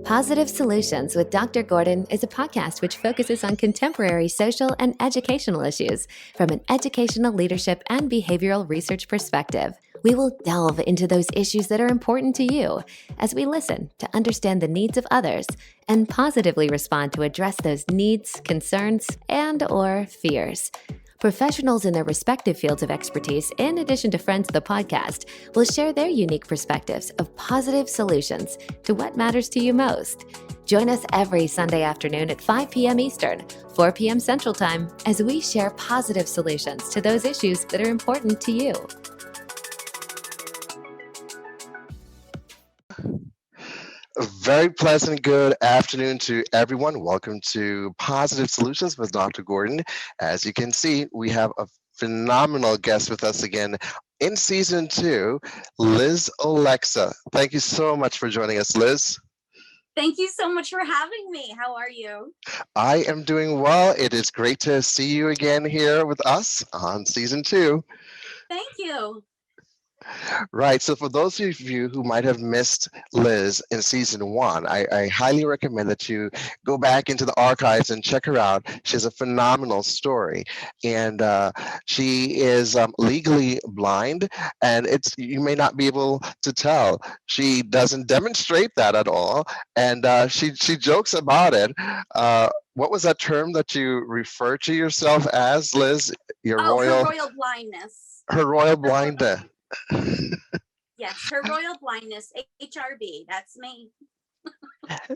Positive Solutions with Dr. Gordon is a podcast which focuses on contemporary social and educational issues from an educational leadership and behavioral research perspective. We will delve into those issues that are important to you as we listen to understand the needs of others and positively respond to address those needs, concerns, and/or fears. Professionals in their respective fields of expertise, in addition to friends of the podcast, will share their unique perspectives of positive solutions to what matters to you most. Join us every Sunday afternoon at 5 p.m. Eastern, 4 p.m. Central Time, as we share positive solutions to those issues that are important to you. A very pleasant good afternoon to everyone. Welcome to Positive Solutions with Dr. Gordon. As you can see, we have a phenomenal guest with us again in season 2, Liz Oleksa. Thank you so much for joining us, Liz. Thank you so much for having me. How are you? I am doing well. It is great to see you again here with us on season 2. Thank you. Right. So for those of you who might have missed Liz in season 1, I highly recommend that you go back into the archives and check her out. She has a phenomenal story, and she is legally blind, and you may not be able to tell. She doesn't demonstrate that at all, and she jokes about it. What was that term that you refer to yourself as, Liz? Her royal blindness. Her royal blindness. Yes, her royal blindness, HRB, that's me.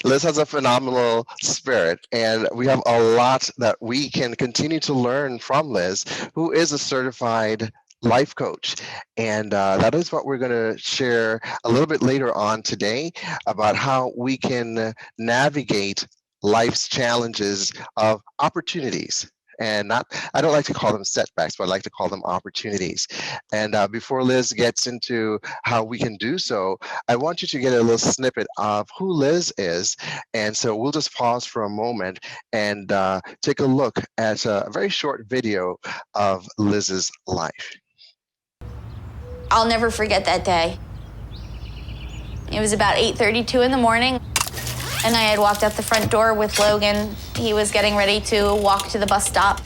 Liz has a phenomenal spirit, and we have a lot that we can continue to learn from Liz, who is a certified life coach. And that is what we're going to share a little bit later on today about how we can navigate life's challenges of opportunities. And I don't like to call them setbacks, but I like to call them opportunities. And before Liz gets into how we can do so, I want you to get a little snippet of who Liz is. And so we'll just pause for a moment and take a look at a very short video of Liz's life. I'll never forget that day. It was about 8:32 in the morning. And I had walked out the front door with Logan. He was getting ready to walk to the bus stop.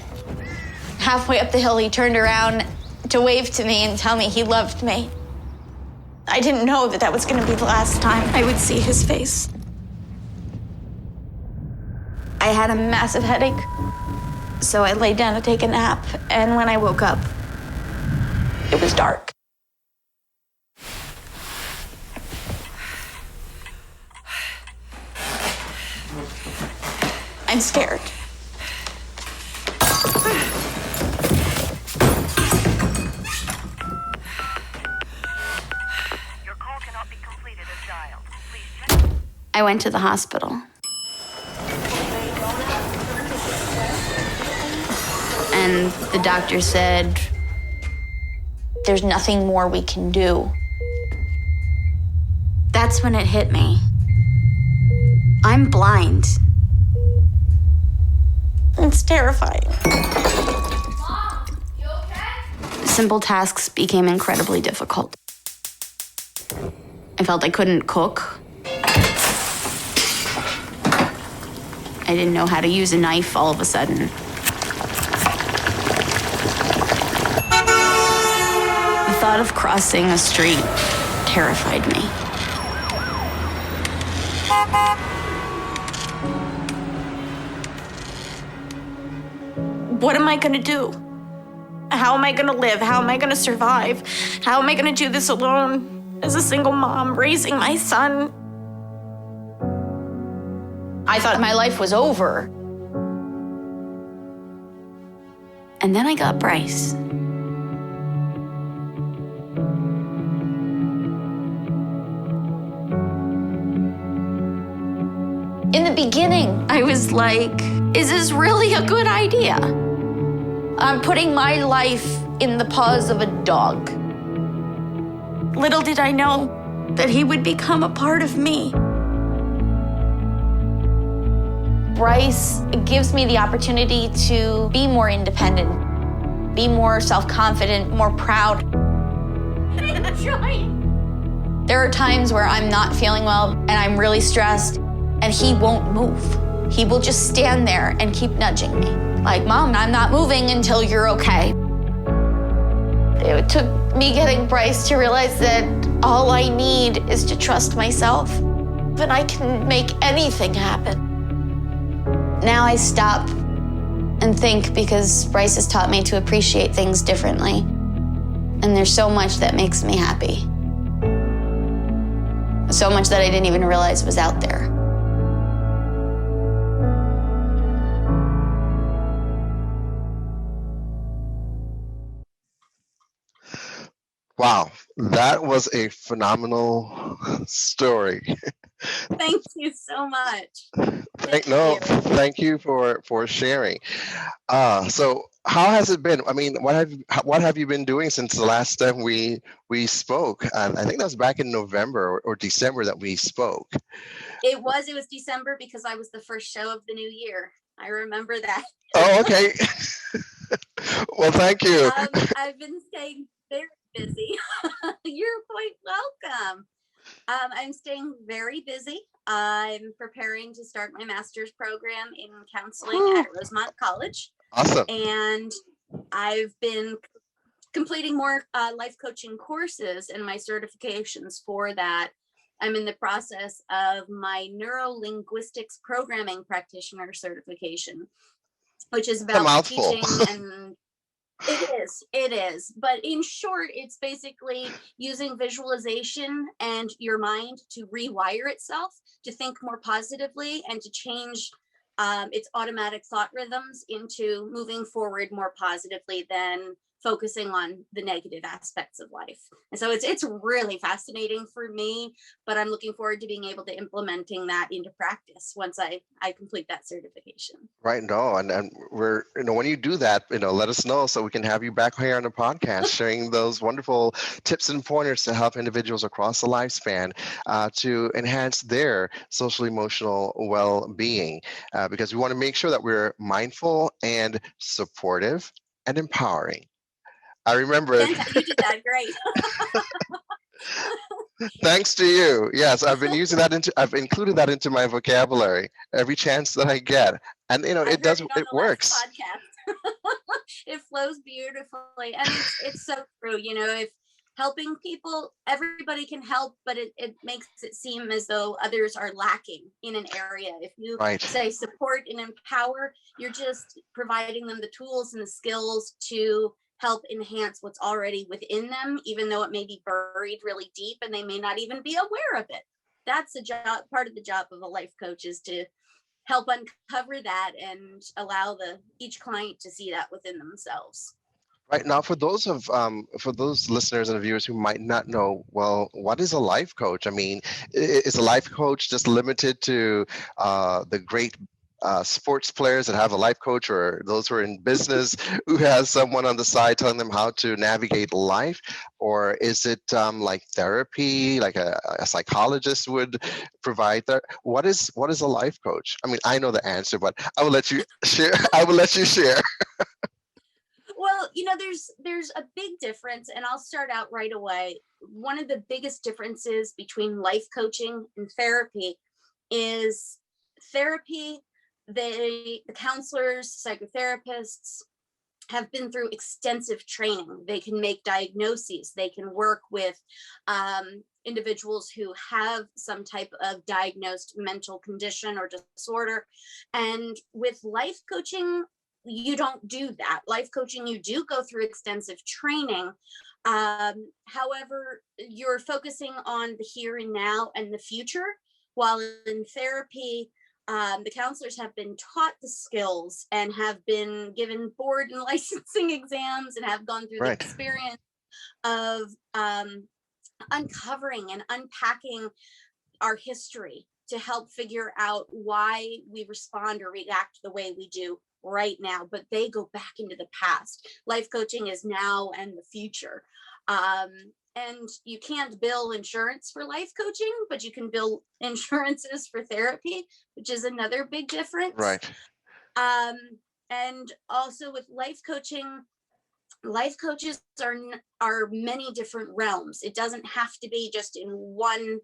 Halfway up the hill, he turned around to wave to me and tell me he loved me. I didn't know that was going to be the last time I would see his face. I had a massive headache, so I laid down to take a nap. And when I woke up, it was dark. I'm scared. Your call cannot be completed as dialed. Please check. I went to the hospital. And the doctor said, there's nothing more we can do. That's when it hit me. I'm blind. It's terrifying. Mom, you okay? Simple tasks became incredibly difficult. I felt I couldn't cook. I didn't know how to use a knife all of a sudden. The thought of crossing a street terrified me. What am I gonna do? How am I gonna live? How am I gonna survive? How am I gonna do this alone as a single mom raising my son? I thought my life was over. And then I got Bryce. In the beginning, I was like, is this really a good idea? I'm putting my life in the paws of a dog. Little did I know that he would become a part of me. Bryce gives me the opportunity to be more independent, be more self-confident, more proud. There are times where I'm not feeling well and I'm really stressed. and he won't move. He will just stand there and keep nudging me. Like, Mom, I'm not moving until you're okay. It took me getting Bryce to realize that all I need is to trust myself, and I can make anything happen. Now I stop and think, because Bryce has taught me to appreciate things differently. And there's so much that makes me happy. So much that I didn't even realize was out there. Wow, that was a phenomenal story. Thank you so much. Thank you for sharing. So how has it been? I mean, what have you been doing since the last time we spoke? I think that was back in November or December that we spoke. It was December, because I was the first show of the new year. I remember that. Oh, okay. Well, thank you. I've been staying very busy. You're quite welcome. I'm staying very busy. I'm preparing to start my master's program in counseling at Rosemont College. Awesome. And I've been completing more life coaching courses and my certifications for that. I'm in the process of my neuro-linguistics programming practitioner certification, which is about teaching and it is. But in short, it's basically using visualization and your mind to rewire itself to think more positively and to change its automatic thought rhythms into moving forward more positively than focusing on the negative aspects of life. And so it's really fascinating for me, but I'm looking forward to being able to implementing that into practice once I complete that certification. Right. No, and we're, when you do that, let us know so we can have you back here on the podcast sharing those wonderful tips and pointers to help individuals across the lifespan to enhance their social emotional well-being, because we want to make sure that we're mindful and supportive and empowering. I remember you did that great. Thanks to you. Yes, I've included that into my vocabulary every chance that I get. And it works. It flows beautifully. And it's so true. If helping people, everybody can help, but it makes it seem as though others are lacking in an area. If you say support and empower, you're just providing them the tools and the skills to help enhance what's already within them, even though it may be buried really deep and they may not even be aware of it. That's part of the job of a life coach, is to help uncover that and allow each client to see that within themselves. Right now, for those listeners and viewers who might not know, well, what is a life coach? I mean, is a life coach just limited to the great sports players that have a life coach, or those who are in business who has someone on the side telling them how to navigate life? Or is it like therapy, like a psychologist would provide that? What is a life coach? I mean, I know the answer, but I will let you share. Well, there's a big difference, and I'll start out right away. One of the biggest differences between life coaching and therapy is therapy. The counselors, psychotherapists have been through extensive training. They can make diagnoses. They can work with individuals who have some type of diagnosed mental condition or disorder. And with life coaching, you don't do that. Life coaching, you do go through extensive training. However, you're focusing on the here and now and the future, while in therapy, the counselors have been taught the skills and have been given board and licensing exams and have gone through the experience of uncovering and unpacking our history to help figure out why we respond or react the way we do right now. But they go back into the past. Life coaching is now and the future. And you can't bill insurance for life coaching, but you can bill insurances for therapy, which is another big difference. Right. And also with life coaching, life coaches are many different realms. It doesn't have to be just in one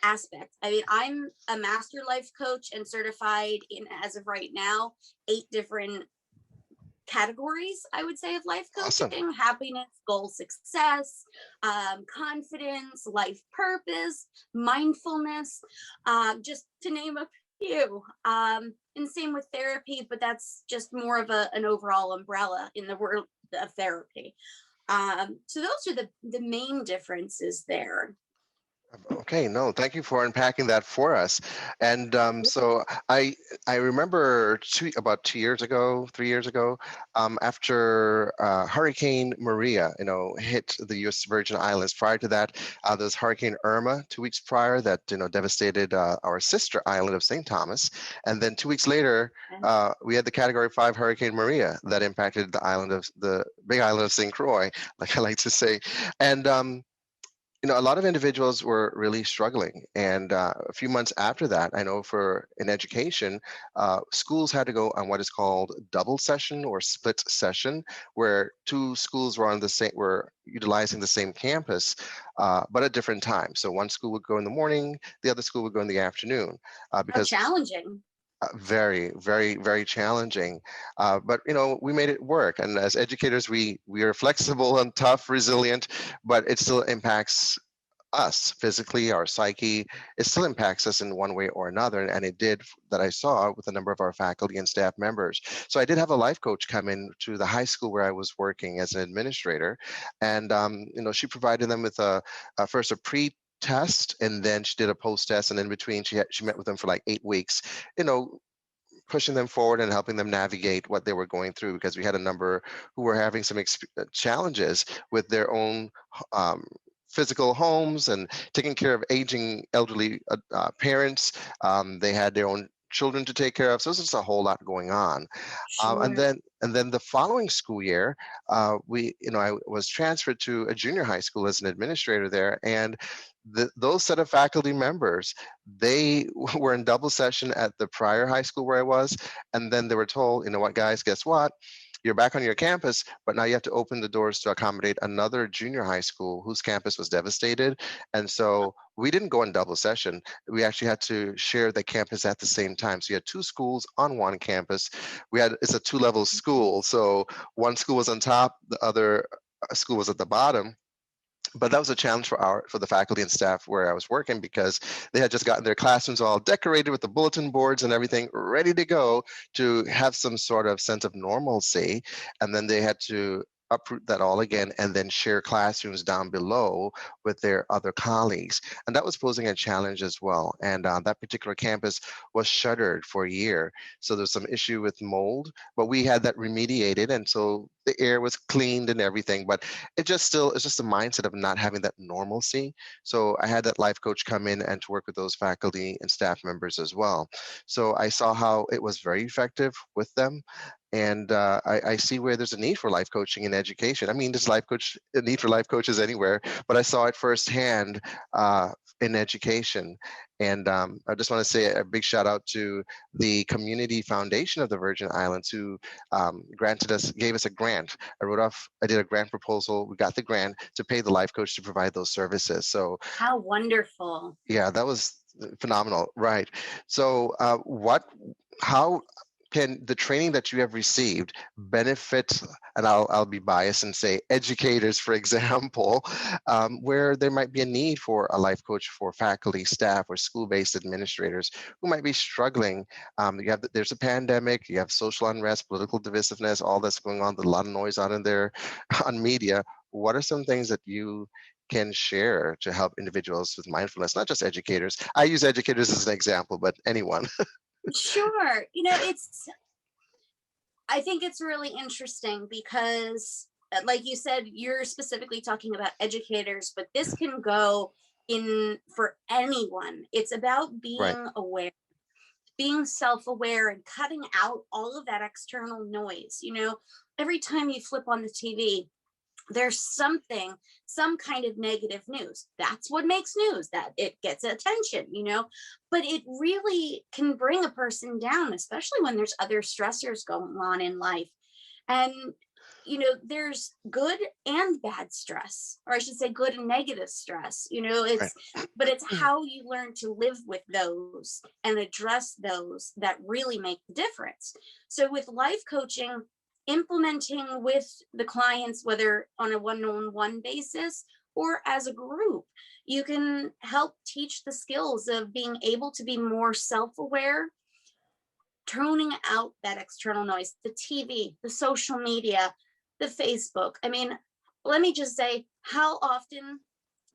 aspect. I mean, I'm a master life coach and certified in, as of right now, 8 different categories, I would say, of life Awesome. coaching: happiness, goal success, confidence, life purpose, mindfulness, just to name a few. And same with therapy, but that's just more of an overall umbrella in the world of therapy. So those are the main differences there. Okay, no, thank you for unpacking that for us. And so I remember about 2 years ago, 3 years ago, after Hurricane Maria, hit the U.S. Virgin Islands. Prior to that, there was Hurricane Irma 2 weeks prior that devastated our sister island of St. Thomas, and then 2 weeks later, we had the Category 5 Hurricane Maria that impacted the big island of St. Croix, like I like to say, and a lot of individuals were really struggling. And a few months after that, I know in education, schools had to go on what is called double session or split session, where two schools were utilizing the same campus, but at different times. So one school would go in the morning, the other school would go in the afternoon, How because challenging. very, very, very challenging. But we made it work. And as educators, we are flexible and tough, resilient, but it still impacts us physically, our psyche. It still impacts us in one way or another. And it did, that I saw with a number of our faculty and staff members. So I did have a life coach come in to the high school where I was working as an administrator. And, she provided them with first a pre-test, and then she did a post-test, and in between she met with them for like 8 weeks, pushing them forward and helping them navigate what they were going through, because we had a number who were having some challenges with their own physical homes and taking care of aging elderly parents. They had their own children to take care of, so there's just a whole lot going on. And Sure. then the following school year, I was transferred to a junior high school as an administrator there, and those set of faculty members, they were in double session at the prior high school where I was, and then they were told, you know what, guys, guess what? You're back on your campus, but now you have to open the doors to accommodate another junior high school whose campus was devastated. And so we didn't go in double session. We actually had to share the campus at the same time. So you had two schools on one campus. It's a 2-level school. So one school was on top, the other school was at the bottom. But that was a challenge for the faculty and staff where I was working, because they had just gotten their classrooms all decorated with the bulletin boards and everything ready to go to have some sort of sense of normalcy. And then they had to uproot that all again and then share classrooms down below with their other colleagues. And that was posing a challenge as well. And that particular campus was shuttered for a year. So there's some issue with mold, but we had that remediated. And so the air was cleaned and everything, but it's just a mindset of not having that normalcy. So I had that life coach come in and to work with those faculty and staff members as well. So I saw how it was very effective with them. And I see where there's a need for life coaching in education. I mean, there's a need for life coaches anywhere, but I saw it firsthand in education. And I just want to say a big shout out to the Community Foundation of the Virgin Islands, who gave us a grant. I did a grant proposal. We got the grant to pay the life coach to provide those services. So How wonderful. yeah, that was phenomenal. Right. So how can the training that you have received benefit, and I'll be biased and say educators, for example, where there might be a need for a life coach for faculty, staff, or school-based administrators who might be struggling? There's a pandemic, you have social unrest, political divisiveness, all that's going on, there's a lot of noise out in there on media. What are some things that you can share to help individuals with mindfulness, not just educators? I use educators as an example, but anyone. Sure. I think it's really interesting because, like you said, you're specifically talking about educators, but this can go in for anyone. It's about Right. being aware, being self-aware, and cutting out all of that external noise. Every time you flip on the TV, there's some kind of negative news. That's what makes news, that it gets attention, but it really can bring a person down, especially when there's other stressors going on in life. And there's good and bad stress, or I should say good and negative stress. But it's how you learn to live with those and address those that really make the difference. So with life coaching, implementing with the clients, whether on a one-on-one basis or as a group, you can help teach the skills of being able to be more self-aware, toning out that external noise, the TV, the social media, the Facebook. I mean, let me just say, how often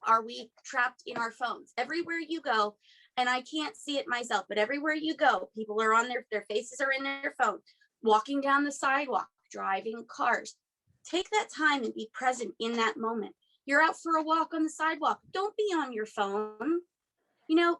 are we trapped in our phones? Everywhere you go, and I can't see it myself, but everywhere you go, people are on their faces are in their phone, walking down the sidewalk, driving cars. Take that time and be present in that moment. You're out for a walk on the sidewalk. Don't be on your phone.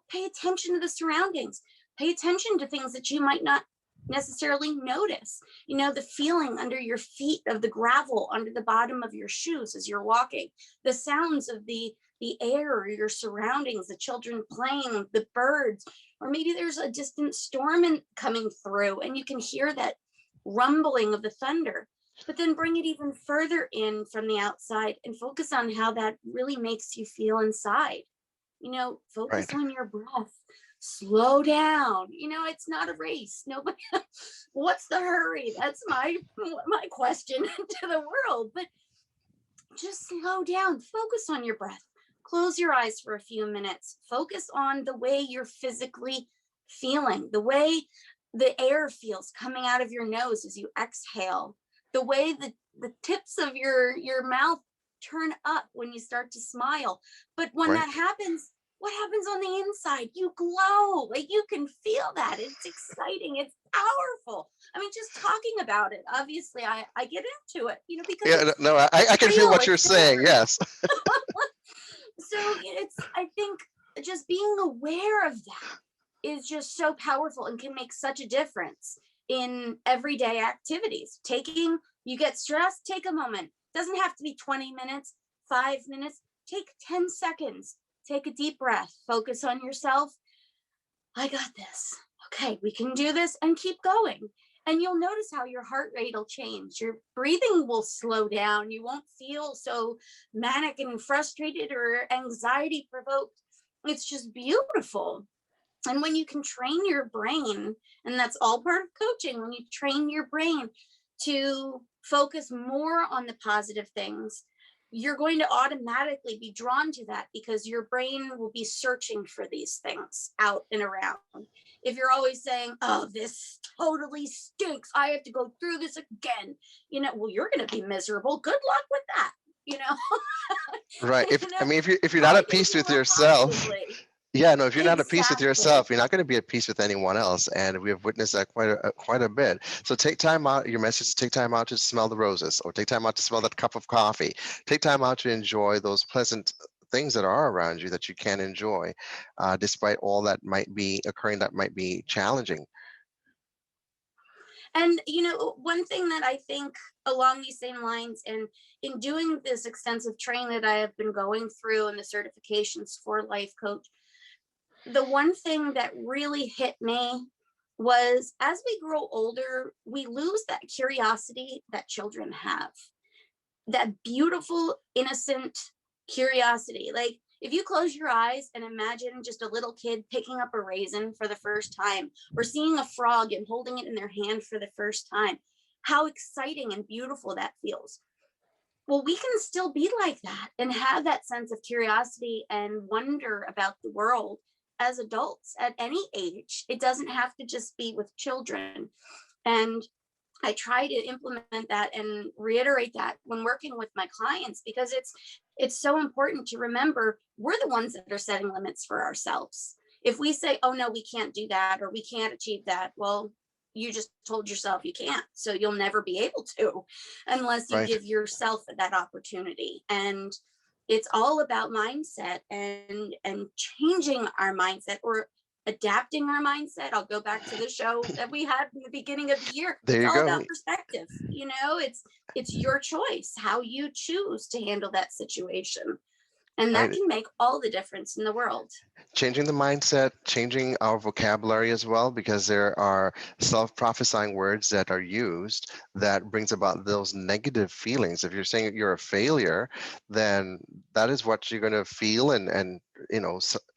Pay attention to the surroundings. Pay attention to things that you might not necessarily notice. The feeling under your feet of the gravel under the bottom of your shoes as you're walking, the sounds of the air or your surroundings, the children playing, the birds, or maybe there's a distant storm coming through and you can hear that rumbling of the thunder. But then bring it even further in from the outside and focus on how that really makes you feel inside. Focus Right. on your breath. Slow down. It's not a race. Nobody. What's the hurry? That's my question to the world. But just slow down. Focus on your breath. Close your eyes for a few minutes. Focus on the way you're physically feeling, the way the air feels coming out of your nose as you exhale, the way the tips of your mouth turn up when you start to smile. But when Right. that happens, what happens on the inside? You glow. Like, you can feel that. It's exciting. It's powerful. I mean, just talking about it, obviously I get into it, because Yeah, it's no, I can feel real, what you're it's saying. there. Yes. So I think just being aware of that is just so powerful and can make such a difference in everyday activities. You get stressed, take a moment. Doesn't have to be 20 minutes, 5 minutes. Take 10 seconds. Take a deep breath. Focus on yourself. I got this. Okay, we can do this, and keep going. And you'll notice how your heart rate will change. Your breathing will slow down. You won't feel so manic and frustrated or anxiety provoked. It's just beautiful. And when you can train your brain, and that's all part of coaching, when you train your brain to focus more on the positive things, you're going to automatically be drawn to that because your brain will be searching for these things out and around. If you're always saying, oh, this totally stinks, I have to go through this again, well, you're going to be miserable. Good luck with that. Right. If you're not Try at to peace do with it yourself, positively. yeah, no, if you're not at peace with Exactly. yourself, you're not going to be at peace with anyone else. And we have witnessed that quite a bit. So take time out. Your message is take time out to smell the roses, or take time out to smell that cup of coffee. Take time out to enjoy those pleasant things that are around you that you can enjoy, despite all that might be occurring that might be challenging. And one thing that I think along these same lines, and in doing this extensive training that I have been going through and the certifications for life coach, the one thing that really hit me was, as we grow older, we lose that curiosity that children have, that beautiful, innocent curiosity. Like, if you close your eyes and imagine just a little kid picking up a raisin for the first time, or seeing a frog and holding it in their hand for the first time, how exciting and beautiful that feels. Well, we can still be like that and have that sense of curiosity and wonder about the world as adults at any age. It doesn't have to just be with children. And I try to implement that and reiterate that when working with my clients, because it's so important to remember we're the ones that are setting limits for ourselves. If we say, oh no, we can't do that, or we can't achieve that, well, you just told yourself you can't. So you'll never be able to unless you Right. give yourself that opportunity. And it's all about mindset and changing our mindset, or adapting our mindset. I'll go back to the show that we had in the beginning of the year. There It's you all go. about perspective. It's your choice how you choose to handle that situation. And that Right. can make all the difference in the world. changing the mindset, changing our vocabulary as well, because there are self-prophesying words that are used that brings about those negative feelings. If you're saying you're a failure, then that is what you're going to feel, and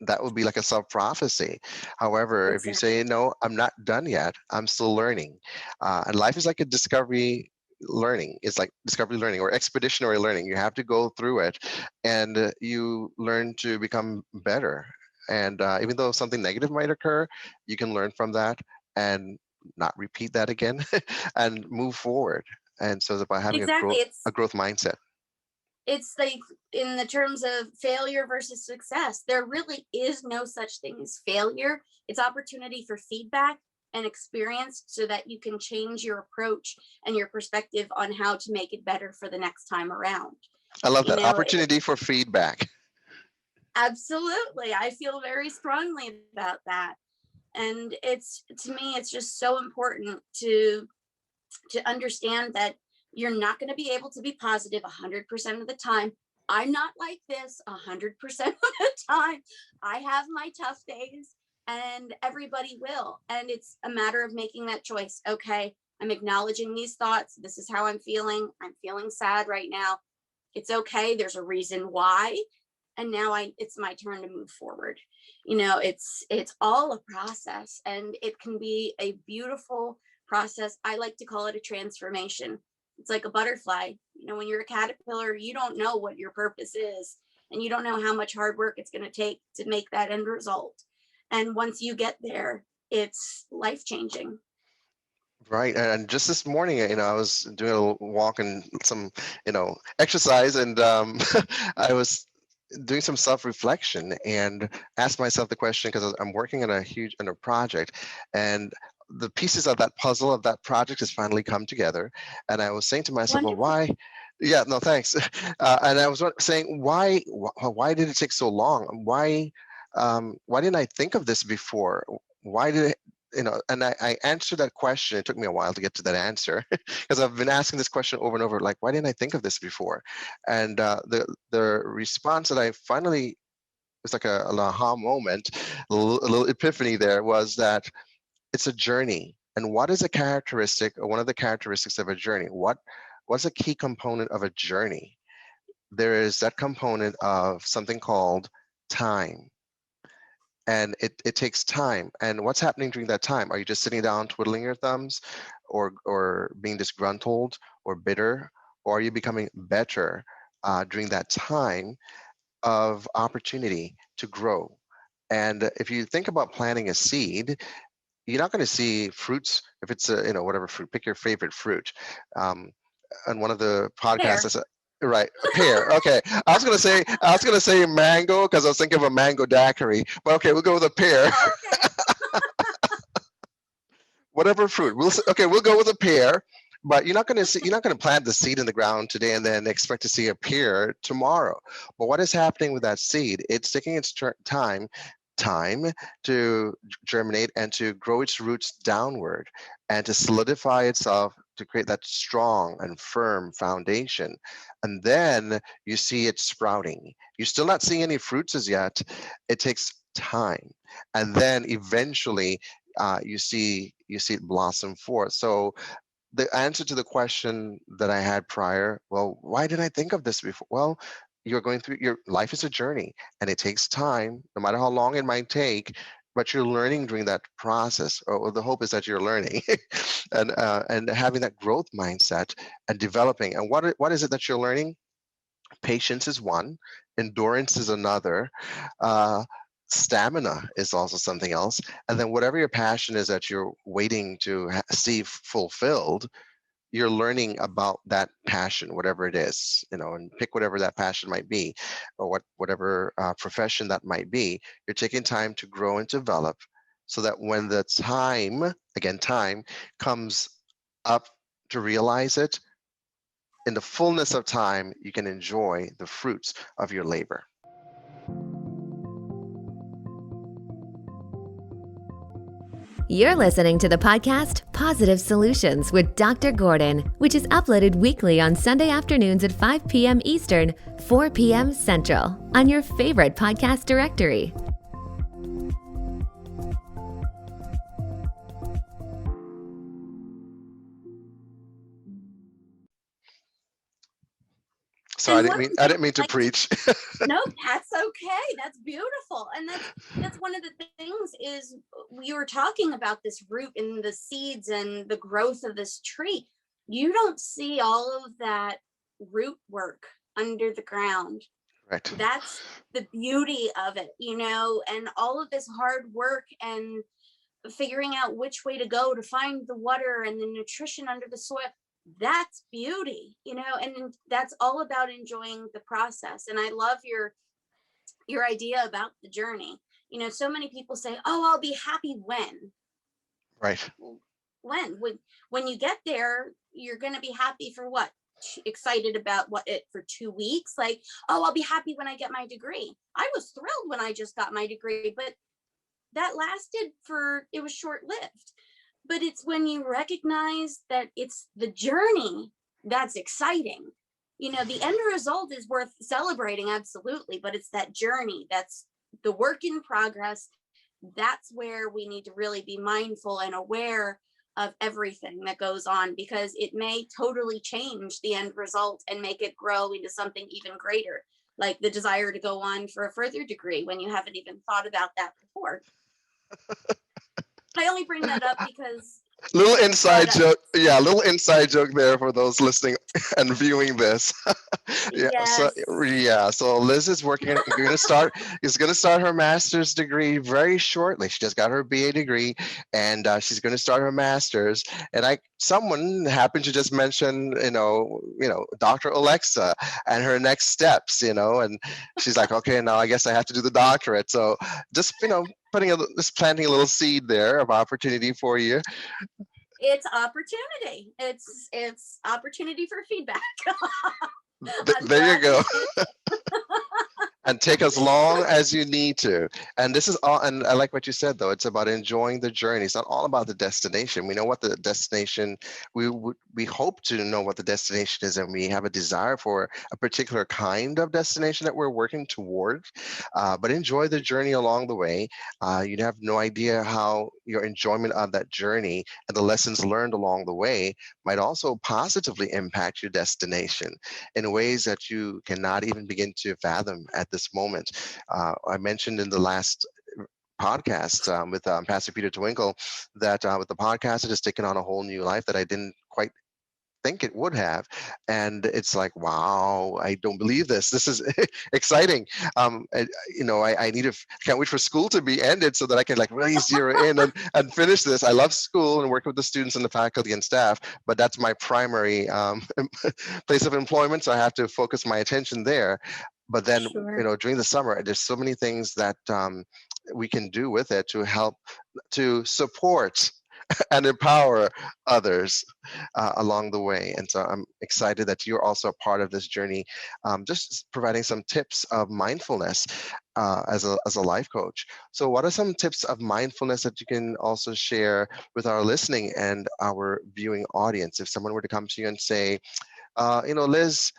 that would be like a self-prophecy. However, if you say, no, I'm not done yet, I'm still learning, and life is like a discovery learning. It's like discovery learning or expeditionary learning. You have to go through it, and you learn to become better. And even though something negative might occur, you can learn from that and not repeat that again and move forward. And so it's about having Exactly. a growth mindset. It's like in the terms of failure versus success, there really is no such thing as failure. It's opportunity for feedback and experience so that you can change your approach and your perspective on how to make it better for the next time around. I love that. Opportunity for feedback. Absolutely. I feel very strongly about that. And to me, it's just so important to understand that you're not going to be able to be positive 100% of the time. I'm not like this 100% of the time. I have my tough days, and everybody will. And it's a matter of making that choice. Okay, I'm acknowledging these thoughts. This is how I'm feeling. I'm feeling sad right now. It's okay. There's a reason why. And now it's my turn to move forward. It's all a process, and it can be a beautiful process. I like to call it a transformation. It's like a butterfly. When you're a caterpillar, you don't know what your purpose is, and you don't know how much hard work it's going to take to make that end result. And once you get there, it's life-changing. Right. And just this morning, I was doing a little walk and some, exercise, and I was doing some self-reflection and asked myself the question, because I'm working on a project, and the pieces of that puzzle of that project has finally come together. And I was saying to myself, well, why? Yeah, no, thanks. And I was saying, why did it take so long? Why didn't I think of this before? Why did it, and I answered that question. It took me a while to get to that answer, because I've been asking this question over and over, like, why didn't I think of this before? And the response that I finally, it's like an aha moment, a little epiphany there, was that it's a journey. And what is a characteristic, or one of the characteristics of a journey? What's a key component of a journey? There is that component of something called time. And it takes time. And what's happening during that time? Are you just sitting down twiddling your thumbs, or being disgruntled or bitter? Or are you becoming better during that time of opportunity to grow? And if you think about planting a seed, you're not going to see fruits if it's whatever fruit. Pick your favorite fruit. On one of the podcasts, right, pear. Okay, I was gonna say mango, because I was thinking of a mango daiquiri, but okay, we'll go with a pear. Okay. Whatever fruit. We'll go with a pear. But you're not going to plant the seed in the ground today and then expect to see a pear tomorrow. But what is happening with that seed? It's taking its time to germinate and to grow its roots downward and to solidify itself, to create that strong and firm foundation. And then you see it sprouting. You're still not seeing any fruits as yet. It takes time. And then eventually you see it blossom forth. So the answer to the question that I had prior, well, why didn't I think of this before? Well, you're going through, your life is a journey, and it takes time, no matter how long it might take, but you're learning during that process, or the hope is that you're learning and having that growth mindset and developing. And what is it that you're learning? Patience is one, endurance is another, stamina is also something else. And then whatever your passion is that you're waiting to see fulfilled, you're learning about that passion, whatever it is, and pick whatever that passion might be, or whatever profession that might be. You're taking time to grow and develop, so that when the time comes up to realize it, in the fullness of time, you can enjoy the fruits of your labor. You're listening to the podcast Positive Solutions with Dr. Gordon, which is uploaded weekly on Sunday afternoons at 5 p.m. Eastern, 4 p.m. Central, on your favorite podcast directory. So And what I didn't mean to like preach. no, that's okay. That's beautiful. And that's one of the things is you were talking about this root and the seeds and the growth of this tree. You don't see all of that root work under the ground. Right. That's the beauty of it, and all of this hard work and figuring out which way to go to find the water and the nutrition under the soil. That's beauty, and that's all about enjoying the process. And I love your idea about the journey. So many people say, oh, I'll be happy when. Right. When you get there, you're going to be happy for what? Excited about for 2 weeks? Like, oh, I'll be happy when I get my degree. I was thrilled when I just got my degree, but that it was short-lived. But it's when you recognize that it's the journey that's exciting. The end result is worth celebrating, absolutely, but it's that journey, that's the work in progress. That's where we need to really be mindful and aware of everything that goes on, because it may totally change the end result and make it grow into something even greater, like the desire to go on for a further degree when you haven't even thought about that before. I only bring that up because little inside joke. Yeah, little inside joke there for those listening and viewing this. Yes. So Liz is is going to start her master's degree very shortly. She just got her BA degree, and she's going to start her master's. And someone happened to just mention, Dr. Oleksa and her next steps, and she's like, okay, now I guess I have to do the doctorate. So just, planting a little seed there of opportunity for you. It's opportunity. It's opportunity for feedback. There you go. And take as long as you need to. And this is all, and I like what you said, though. It's about enjoying the journey. It's not all about the destination. We know what the destination, we hope to know what the destination is, and we have a desire for a particular kind of destination that we're working toward. But enjoy the journey along the way. You'd have no idea how your enjoyment of that journey and the lessons learned along the way might also positively impact your destination in ways that you cannot even begin to fathom at this moment. I mentioned in the last podcast with Pastor Peter Twinkle that with the podcast, it has taken on a whole new life that I didn't quite think it would have. And it's like, wow, I don't believe this. This is exciting. Can't wait for school to be ended so that I can really zero in and finish this. I love school and working with the students and the faculty and staff, but that's my primary place of employment. So I have to focus my attention there. But then, Sure. During the summer, there's so many things that we can do with it to help to support and empower others along the way. And so I'm excited that you're also a part of this journey, just providing some tips of mindfulness as a life coach. So what are some tips of mindfulness that you can also share with our listening and our viewing audience? If someone were to come to you and say, Liz,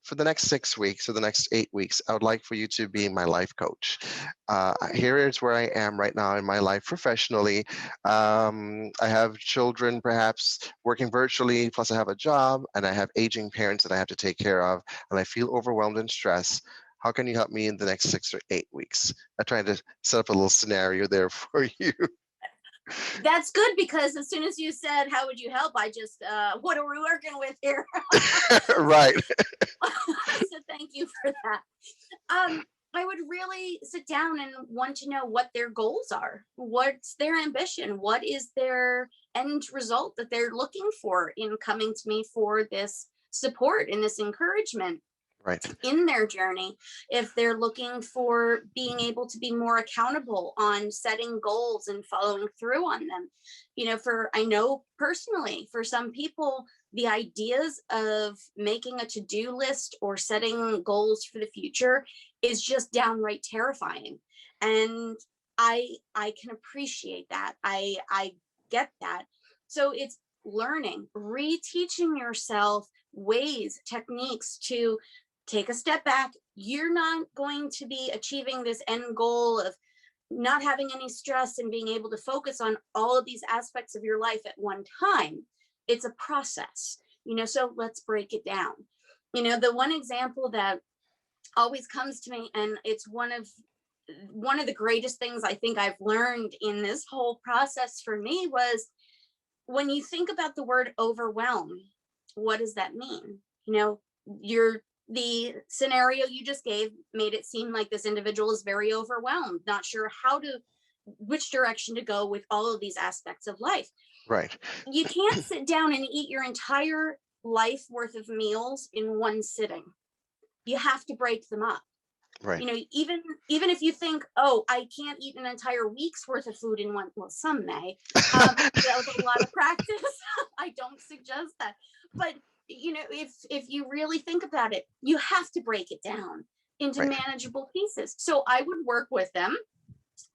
for the next 6 weeks or the next 8 weeks, I would like for you to be my life coach. Here is where I am right now in my life professionally. I have children perhaps working virtually, plus I have a job, and I have aging parents that I have to take care of, and I feel overwhelmed and stressed. How can you help me in the next 6 or 8 weeks? I'm trying to set up a little scenario there for you. That's good, because as soon as you said, how would you help? I just, what are we working with here? Right. So thank you for that. I would really sit down and want to know what their goals are. What's their ambition? What is their end result that they're looking for in coming to me for this support and this encouragement? Right. In their journey, if they're looking for being able to be more accountable on setting goals and following through on them. I know personally, for some people, the ideas of making a to-do list or setting goals for the future is just downright terrifying. And I can appreciate that. I get that. So it's learning, reteaching yourself ways, techniques to take a step back. You're not going to be achieving this end goal of not having any stress and being able to focus on all of these aspects of your life at one time. It's a process, so let's break it down. The one example that always comes to me, and it's one of the greatest things I think I've learned in this whole process for me, was when you think about the word overwhelm, what does that mean? The scenario you just gave made it seem like this individual is very overwhelmed, not sure which direction to go with all of these aspects of life. Right. You can't sit down and eat your entire life worth of meals in one sitting. You have to break them up. Right. Even if you think, oh, I can't eat an entire week's worth of food in one, well, some may. That was a lot of practice. I don't suggest that. But if you really think about it, you have to break it down into manageable pieces. So I would work with them,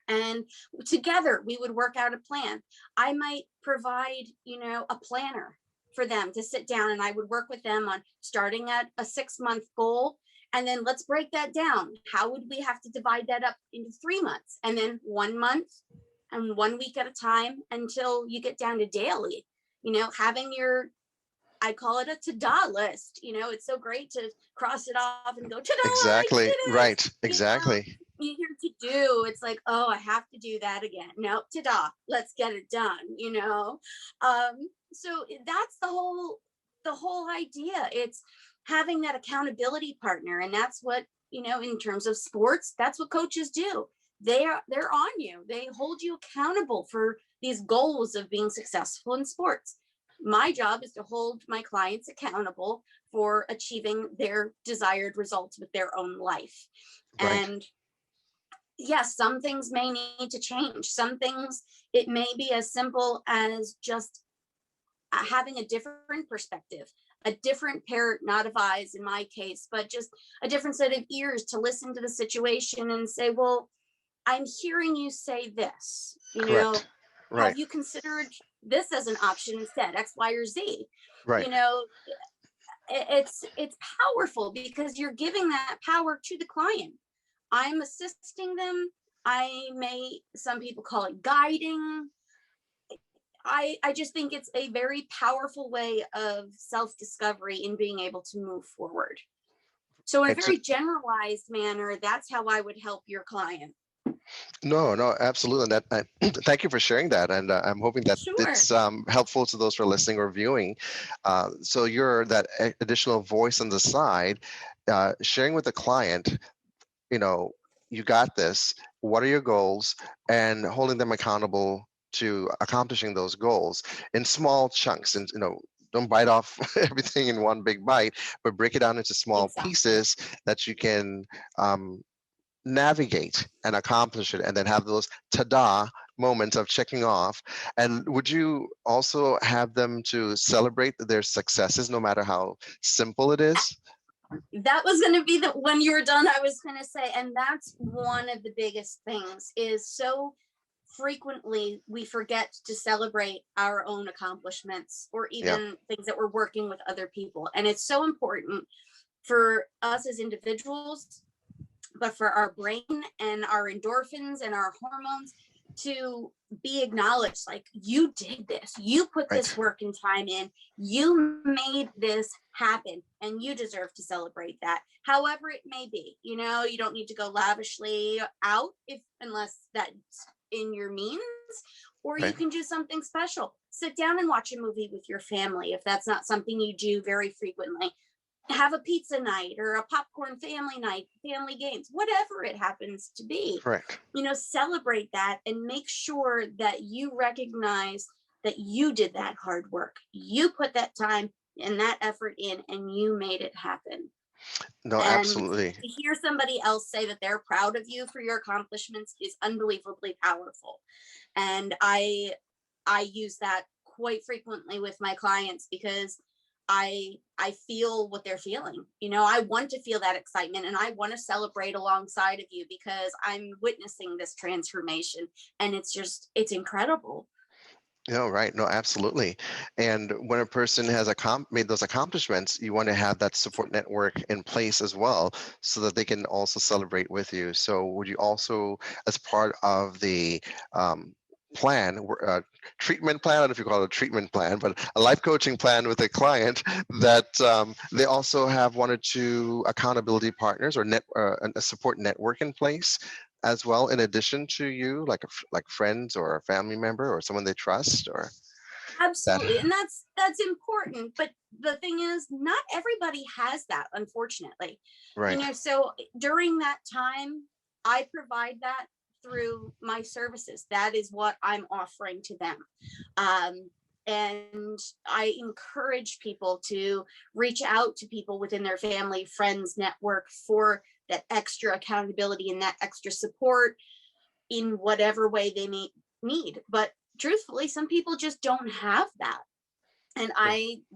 and together we would work out a plan. I might provide, a planner for them to sit down, and I would work with them on starting at a 6-month goal. And then let's break that down. How would we have to divide that up into 3 months, and then 1 month and 1 week at a time until you get down to daily, having I call it a to-do list. It's so great to cross it off and go, ta-da, exactly. Right. Exactly. Easier to do. It's like, oh, I have to do that again. No, ta-da, let's get it done, So that's the whole idea. It's having that accountability partner. And that's what, in terms of sports, that's what coaches do. They're on you. They hold you accountable for these goals of being successful in sports. My job is to hold my clients accountable for achieving their desired results with their own life. Right. And yes, some things may need to change. Some things, it may be as simple as just having a different perspective, a different pair, not of eyes in my case, but just a different set of ears to listen to the situation and say, well, I'm hearing you say this, Correct. Right. Have you considered this as an option instead, X, Y, or Z? Right. It's powerful because you're giving that power to the client. I'm assisting them. Some people call it guiding. I just think it's a very powerful way of self-discovery in being able to move forward. So in a very generalized manner, that's how I would help your client. No, absolutely. And thank you for sharing that. And I'm hoping that it's helpful to those who are listening or viewing. So you're that additional voice on the side, sharing with the client, you got this. What are your goals? And holding them accountable to accomplishing those goals in small chunks. And, don't bite off everything in one big bite, but break it down into small pieces that you can navigate and accomplish it, and then have those ta-da moments of checking off. And would you also have them to celebrate their successes, no matter how simple it is? That was going to be when you were done, I was going to say, and that's one of the biggest things, is so frequently we forget to celebrate our own accomplishments, or even things that we're working with other people. And it's so important for us as individuals, but for our brain and our endorphins and our hormones to be acknowledged. Like, you did this, you put this work and time in, you made this happen, and you deserve to celebrate that, however it may be. You don't need to go lavishly out unless that's in your means, or you can do something special. Sit down and watch a movie with your family if that's not something you do very frequently. Have a pizza night or a popcorn family night, family games, whatever it happens to be. Correct. Celebrate that and make sure that you recognize that you did that hard work. You put that time and that effort in, and you made it happen. No, and absolutely. To hear somebody else say that they're proud of you for your accomplishments is unbelievably powerful. And I use that quite frequently with my clients, because I feel what they're feeling. I want to feel that excitement, and I want to celebrate alongside of you, because I'm witnessing this transformation, and it's incredible. Right. No, absolutely. And when a person has made those accomplishments, you want to have that support network in place as well, so that they can also celebrate with you. So would you also, as part of the plan, treatment plan, I don't know if you call it a treatment plan, but a life coaching plan with a client that they also have one or two accountability partners or a support network in place as well, in addition to you, like friends or a family member or someone they trust, or that. Absolutely. And that's important. But the thing is, not everybody has that, unfortunately. Right. So during that time, I provide that through my services. That is what I'm offering to them. And I encourage people to reach out to people within their family, friends, network for that extra accountability and that extra support in whatever way they may need. But truthfully, some people just don't have that. And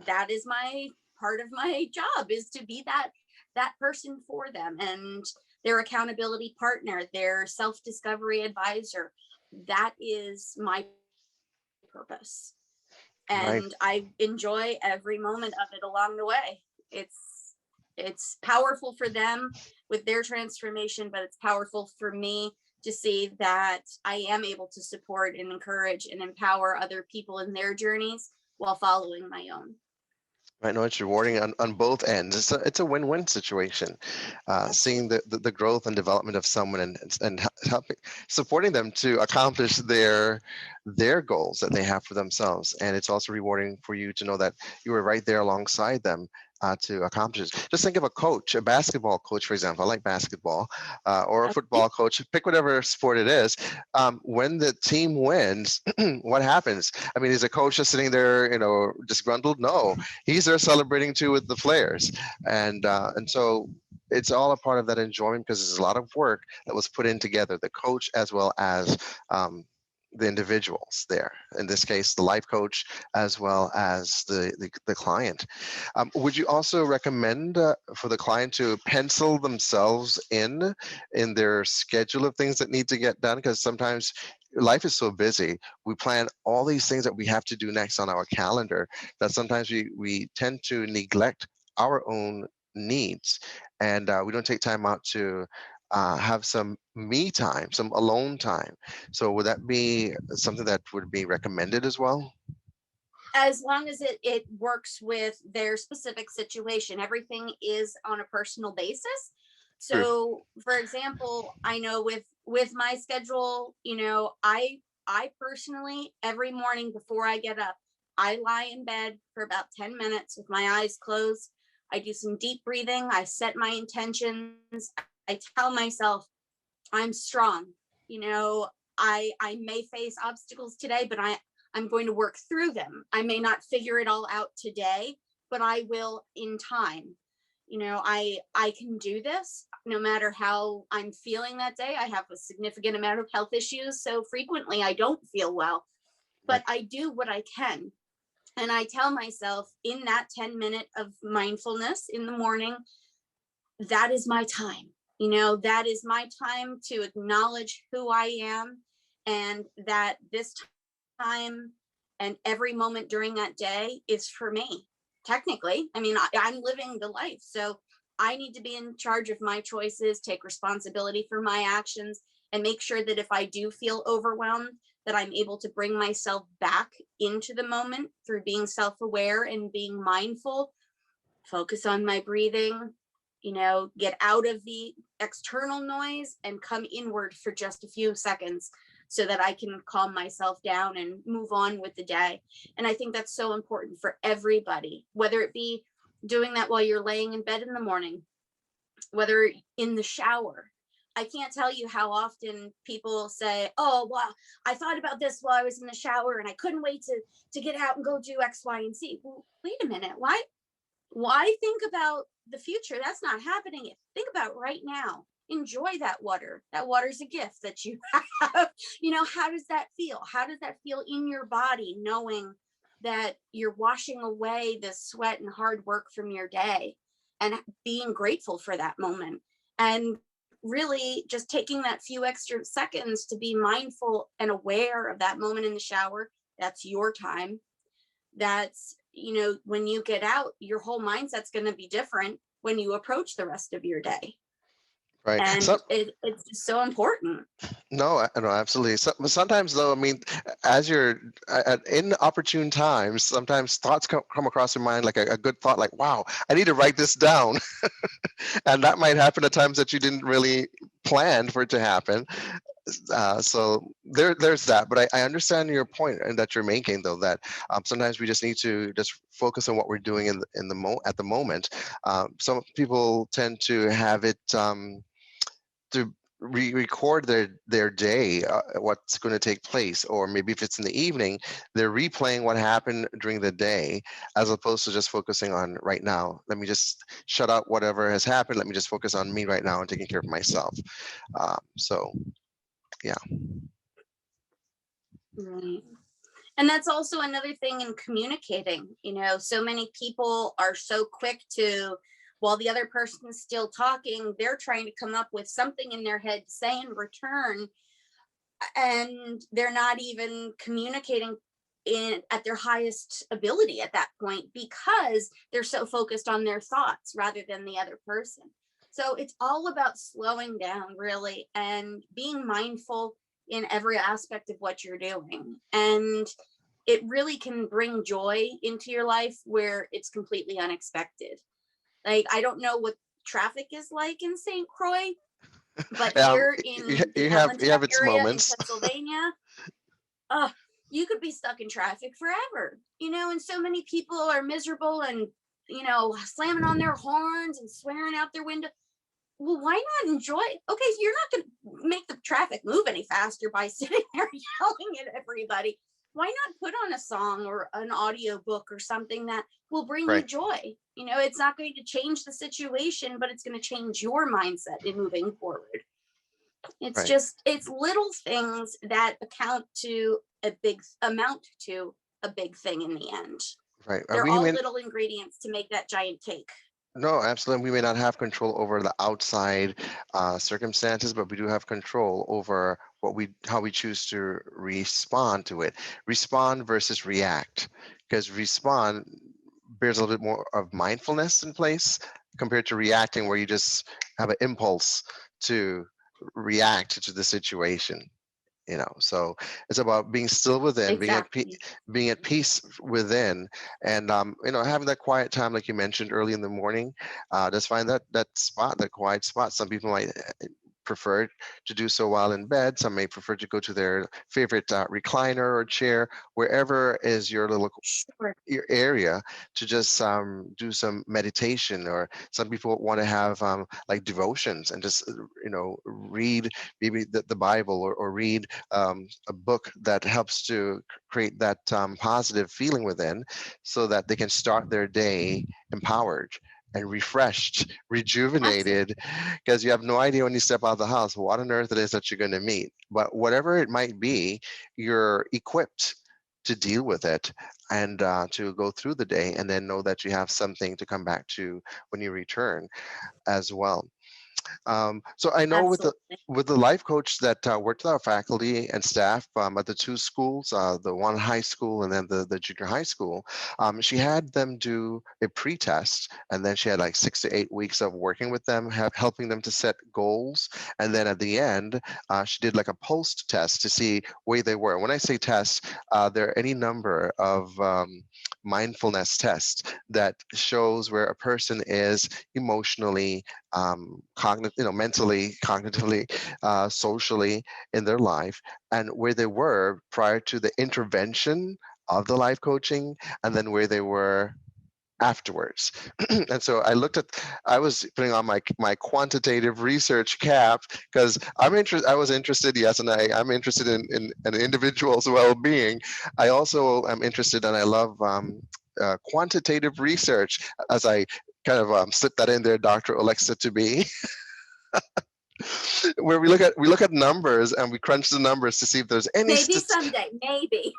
that is my part of my job, is to be that person for them and their accountability partner, their self-discovery advisor. That is my purpose. Right. And I enjoy every moment of it along the way. It's powerful for them with their transformation, but it's powerful for me to see that I am able to support and encourage and empower other people in their journeys while following my own. Right. No, it's rewarding on both ends. It's a win-win situation. Seeing the growth and development of someone and helping supporting them to accomplish their goals that they have for themselves. And it's also rewarding for you to know that you were right there alongside them to accomplish it. Just think of a coach, a basketball coach, for example. I like basketball, or a football coach. Pick whatever sport it is. When the team wins, what happens? I mean, is a coach just sitting there, disgruntled? No, he's there celebrating too with the players, and so it's all a part of that enjoyment, because there's a lot of work that was put in together, the coach as well as the individuals there, in this case the life coach as well as the client. Would you also recommend for the client to pencil themselves in their schedule of things that need to get done? Because sometimes life is so busy, we plan all these things that we have to do next on our calendar, that sometimes we tend to neglect our own needs, and we don't take time out to have some me time, some alone time. So would that be something that would be recommended as well? As long as it works with their specific situation. Everything is on a personal basis. True. So for example, I know with my schedule, I personally, every morning before I get up, I lie in bed for about 10 minutes with my eyes closed. I do some deep breathing. I set my intentions. I tell myself I'm strong. I may face obstacles today, but I'm going to work through them. I may not figure it all out today, but I will in time. I can do this no matter how I'm feeling that day. I have a significant amount of health issues, so frequently I don't feel well, but I do what I can. And I tell myself in that 10-minute of mindfulness in the morning, that is my time. That is my time to acknowledge who I am, and that this time and every moment during that day is for me. Technically, I mean, I'm living the life. So I need to be in charge of my choices, take responsibility for my actions, and make sure that if I do feel overwhelmed, that I'm able to bring myself back into the moment through being self-aware and being mindful, focus on my breathing, get out of the external noise and come inward for just a few seconds so that I can calm myself down and move on with the day. And I think that's so important for everybody, whether it be doing that while you're laying in bed in the morning, whether in the shower. I can't tell you how often people say, oh, well, I thought about this while I was in the shower and I couldn't wait to get out and go do X, Y, and Z. Well, wait a minute. Why think about the future? That's not happening. Think about right now. Enjoy that water. That water's a gift that you have. How does that feel? How does that feel in your body, knowing that you're washing away the sweat and hard work from your day and being grateful for that moment? And really just taking that few extra seconds to be mindful and aware of that moment in the shower. That's your time. That's, when you get out, your whole mindset's going to be different when you approach the rest of your day. Right. And So it's just so important. no, no, absolutely. But sometimes, though, I mean, as you're in opportune times, sometimes thoughts come across your mind, like a good thought, like, "Wow, I need to write this down," and that might happen at times that you didn't really plan for it to happen. So there's that. But I understand your point and that you're making, though, that sometimes we just need to just focus on what we're doing at the moment. Some people tend to have it. To record their day, what's going to take place, or maybe if it's in the evening, they're replaying what happened during the day, as opposed to just focusing on right now. Let me just shut out whatever has happened. Let me just focus on me right now and taking care of myself. So yeah. Right. And that's also another thing in communicating. So many people are so quick to, while the other person's still talking, they're trying to come up with something in their head to say in return, and they're not even communicating at their highest ability at that point, because they're so focused on their thoughts rather than the other person. So it's all about slowing down, really, and being mindful in every aspect of what you're doing. And it really can bring joy into your life where it's completely unexpected. Like, I don't know what traffic is like in St. Croix, but um, here you, in the you Allentown have its area in moments. Pennsylvania, uh, you could be stuck in traffic forever, and so many people are miserable and, slamming on their horns and swearing out their window. Well, why not enjoy? Okay, so you're not going to make the traffic move any faster by sitting there yelling at everybody. Why not put on a song or an audio book or something that will bring you Right. joy? It's not going to change the situation, but it's going to change your mindset in moving forward. Right. It's little things that amount to a big thing in the end. Right. They're all little ingredients to make that giant cake. No, absolutely. We may not have control over the outside circumstances, but we do have control over how we choose to respond to it. Respond versus react, because respond bears a little bit more of mindfulness in place compared to reacting, where you just have an impulse to react to the situation. So it's about being still within, Exactly. being at peace within, and having that quiet time, like you mentioned early in the morning. Just find that quiet spot. Some people might prefer to do so while in bed. Some may prefer to go to their favorite recliner or chair, wherever is your little Sure. your area, to just do some meditation. Or some people want to have like devotions and just read maybe the Bible, or read a book that helps to create that positive feeling within, so that they can start their day empowered and refreshed, rejuvenated, because you have no idea when you step out of the house what on earth it is that you're going to meet. But whatever it might be, you're equipped to deal with it, and to go through the day, and then know that you have something to come back to when you return as well. So I know Absolutely. with the life coach that worked with our faculty and staff at the two schools, the one high school and then the junior high school, she had them do a pre-test, and then she had like 6 to 8 weeks of working with them, helping them to set goals, and then at the end, she did like a post test to see where they were. When I say test, there are any number of mindfulness tests that shows where a person is emotionally, mentally, cognitively, socially in their life, and where they were prior to the intervention of the life coaching, and then where they were afterwards. And so I was putting on my quantitative research cap, because I was interested, yes, and I'm interested in an individual's well-being. I also am interested, and I love quantitative research, as I kind of slip that in there, Dr. Oleksa, to be. Where we look at numbers, and we crunch the numbers to see if there's any Maybe someday, maybe.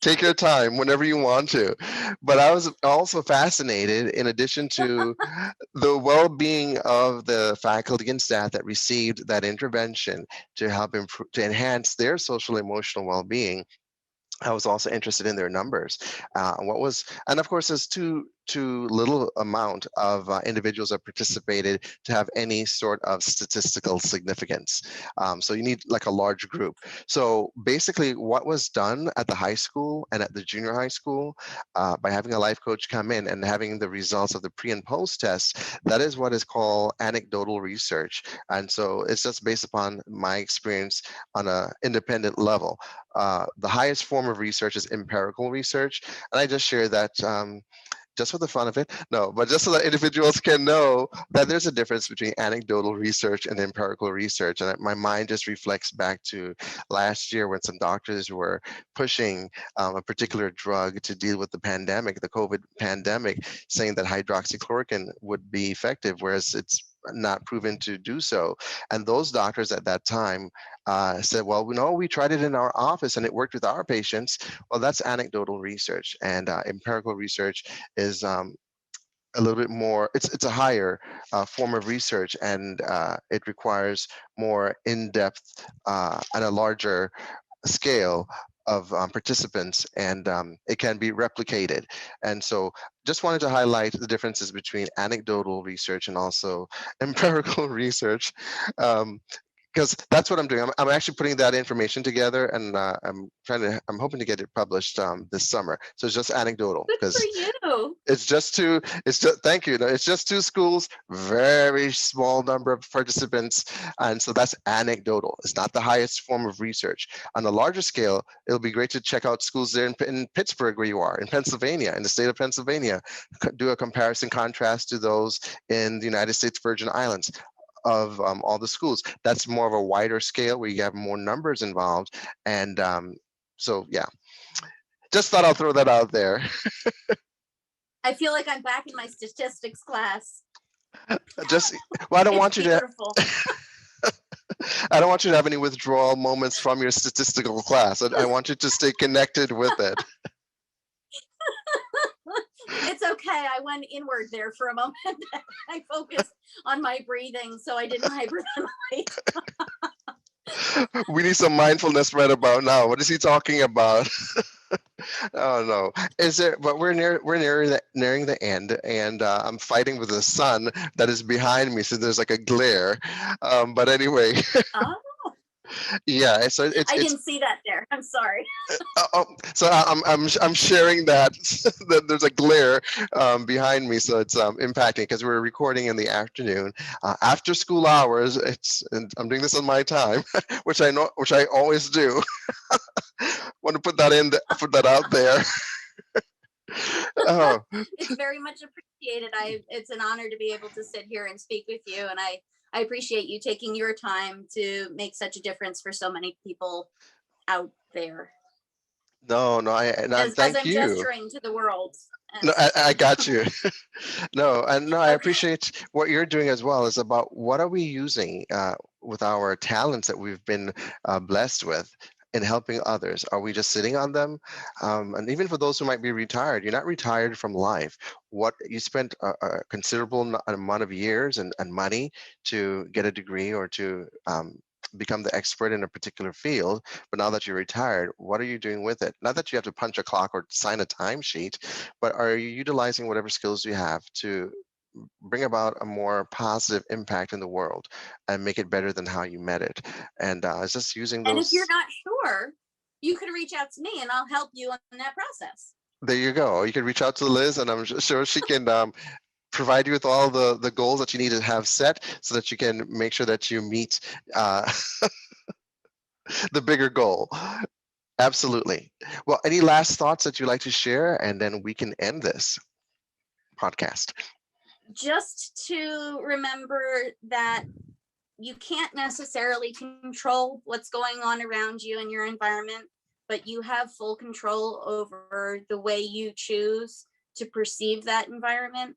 take your time whenever you want to. But I was also fascinated, in addition to the well-being of the faculty and staff that received that intervention to help improve, to enhance their social emotional well-being, I was also interested in their numbers. And of course, there's two too little amount of individuals that participated to have any sort of statistical significance. So you need like a large group. So basically what was done at the high school and at the junior high school by having a life coach come in and having the results of the pre and post tests, that is what is called anecdotal research. And so it's just based upon my experience on an independent level. The highest form of research is empirical research. And I just share that just for the fun of it. No, but just so that individuals can know that there's a difference between anecdotal research and empirical research. And my mind just reflects back to last year when some doctors were pushing a particular drug to deal with the pandemic, the COVID pandemic, saying that hydroxychloroquine would be effective, whereas it's not proven to do so. And those doctors at that time said, well, no, we tried it in our office and it worked with our patients. Well, that's anecdotal research, and empirical research is a little bit more, it's a higher form of research, and it requires more in-depth and a larger scale of participants, and it can be replicated. And so just wanted to highlight the differences between anecdotal research and also empirical research. Because that's what I'm doing. I'm actually putting that information together, and I'm hoping to get it published this summer. So it's just anecdotal, Good because for you. thank you. No, it's just 2 schools, very small number of participants. And so that's anecdotal. It's not the highest form of research. On a larger scale, it'll be great to check out schools there in Pittsburgh, where you are, in Pennsylvania, in the state of Pennsylvania, do a comparison contrast to those in the United States Virgin Islands of all the schools. That's more of a wider scale where you have more numbers involved. And so, yeah, just thought I'll throw that out there. I feel like I'm back in my statistics class. Well, I don't want It's you to, beautiful. I don't want you to have any withdrawal moments from your statistical class. I want you to stay connected with it. It's okay. I went inward there for a moment. I focused on my breathing so I didn't hyperventilate. We need some mindfulness right about now. What is he talking about? Oh no! But we're nearing the end, and I'm fighting with the sun that is behind me, so there's like a glare. But anyway, Oh, yeah. So I didn't see that there. I'm sorry. So I'm sharing that that there's a glare behind me, so it's impacting, because we're recording in the afternoon, after school hours. And I'm doing this on my time, which I always do. Want to put that out there. Oh, It's very much appreciated. It's an honor to be able to sit here and speak with you, and I appreciate you taking your time to make such a difference for so many people out there. no, As thank I'm you. gesturing to the world. No, I got you. No, I appreciate what you're doing as well. Is about what are we using with our talents that we've been blessed with in helping others? Are we just sitting on them? And even for those who might be retired, you're not retired from life. What you spent a considerable amount of years and money to get a degree or to become the expert in a particular field, but now that you're retired, what are you doing with it? Not that you have to punch a clock or sign a timesheet, but are you utilizing whatever skills you have to bring about a more positive impact in the world and make it better than how you met it? And it's just using those. And if you're not sure, you could reach out to me and I'll help you in that process. There you go. You can reach out to Liz, and I'm sure she can provide you with all the goals that you need to have set, so that you can make sure that you meet the bigger goal. Absolutely. Well, any last thoughts that you'd like to share, and then we can end this podcast? Just to remember that you can't necessarily control what's going on around you in your environment, but you have full control over the way you choose to perceive that environment.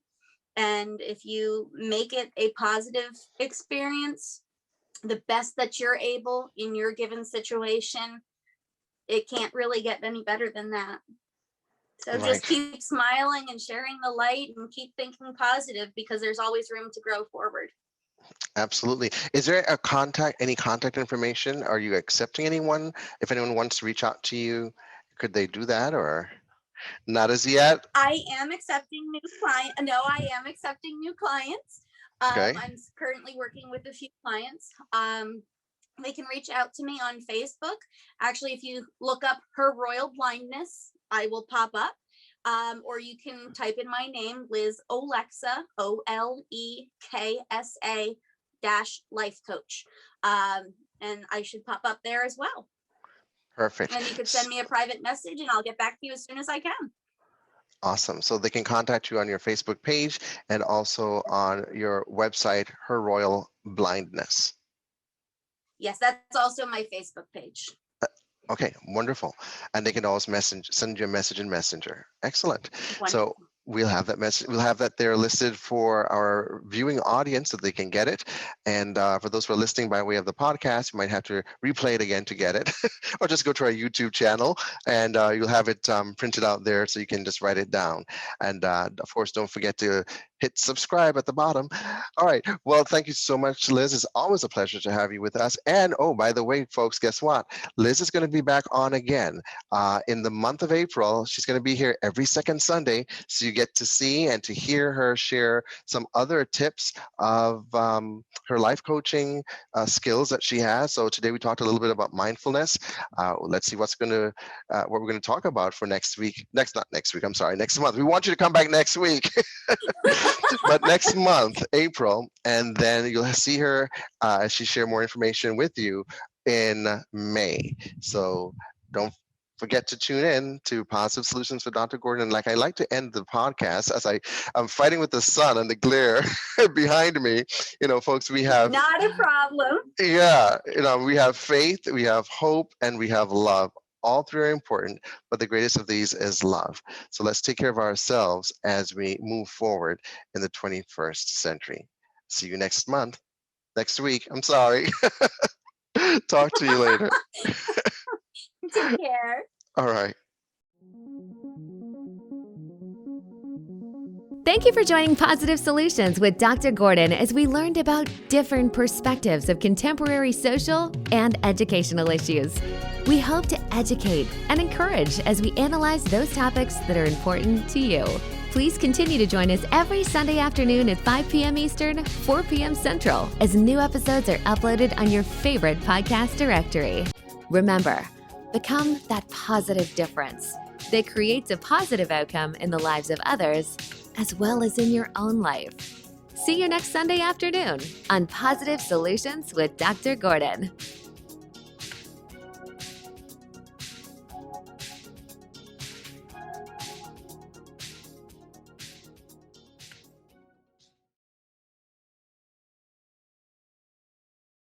And if you make it a positive experience, the best that you're able in your given situation, it can't really get any better than that. So Right. just keep smiling and sharing the light and keep thinking positive, because there's always room to grow forward. Absolutely. Is there any contact information? Are you accepting anyone? If anyone wants to reach out to you, could they do that, or? Not as yet. I am accepting new clients. No, I am accepting new clients. Okay. I'm currently working with a few clients. They can reach out to me on Facebook. Actually, if you look up Her Royal Blindness, I will pop up. Or you can type in my name, Liz Oleksa, Oleksa -Life Coach. And I should pop up there as well. Perfect. And you could send me a private message and I'll get back to you as soon as I can. Awesome. So they can contact you on your Facebook page and also on your website, Her Royal Blindness. Yes, that's also my Facebook page. Okay, wonderful. And they can always send you a message in Messenger. Excellent. Wonderful. So we'll have that message. We'll have that there listed for our viewing audience so they can get it. And for those who are listening by way of the podcast, you might have to replay it again to get it, or just go to our YouTube channel and you'll have it printed out there so you can just write it down. And of course, don't forget to hit subscribe at the bottom. All right. Well, thank you so much, Liz. It's always a pleasure to have you with us. And oh, by the way, folks, guess what? Liz is going to be back on again in the month of April. She's going to be here every second Sunday. So you get to see and to hear her share some other tips of her life coaching skills that she has. So today we talked a little bit about mindfulness. Let's see what we're going to talk about for next week. Next month. We want you to come back next week. But next month, April, and then you'll see her as she share more information with you in May. So don't forget to tune in to Positive Solutions with Dr. Gordon. And like I like to end the podcast as I'm fighting with the sun and the glare behind me. You know, folks, we have not a problem. Yeah, we have faith, we have hope, and we have love. All three are important, but the greatest of these is love. So let's take care of ourselves as we move forward in the 21st century. See you next week. I'm sorry. Talk to you later. Take care. All right. Thank you for joining Positive Solutions with Dr. Gordon as we learned about different perspectives of contemporary social and educational issues. We hope to educate and encourage as we analyze those topics that are important to you. Please continue to join us every Sunday afternoon at 5 p.m. Eastern, 4 p.m. Central, as new episodes are uploaded on your favorite podcast directory. Remember, become that positive difference that creates a positive outcome in the lives of others as well as in your own life. See you next Sunday afternoon on Positive Solutions with Dr. Gordon.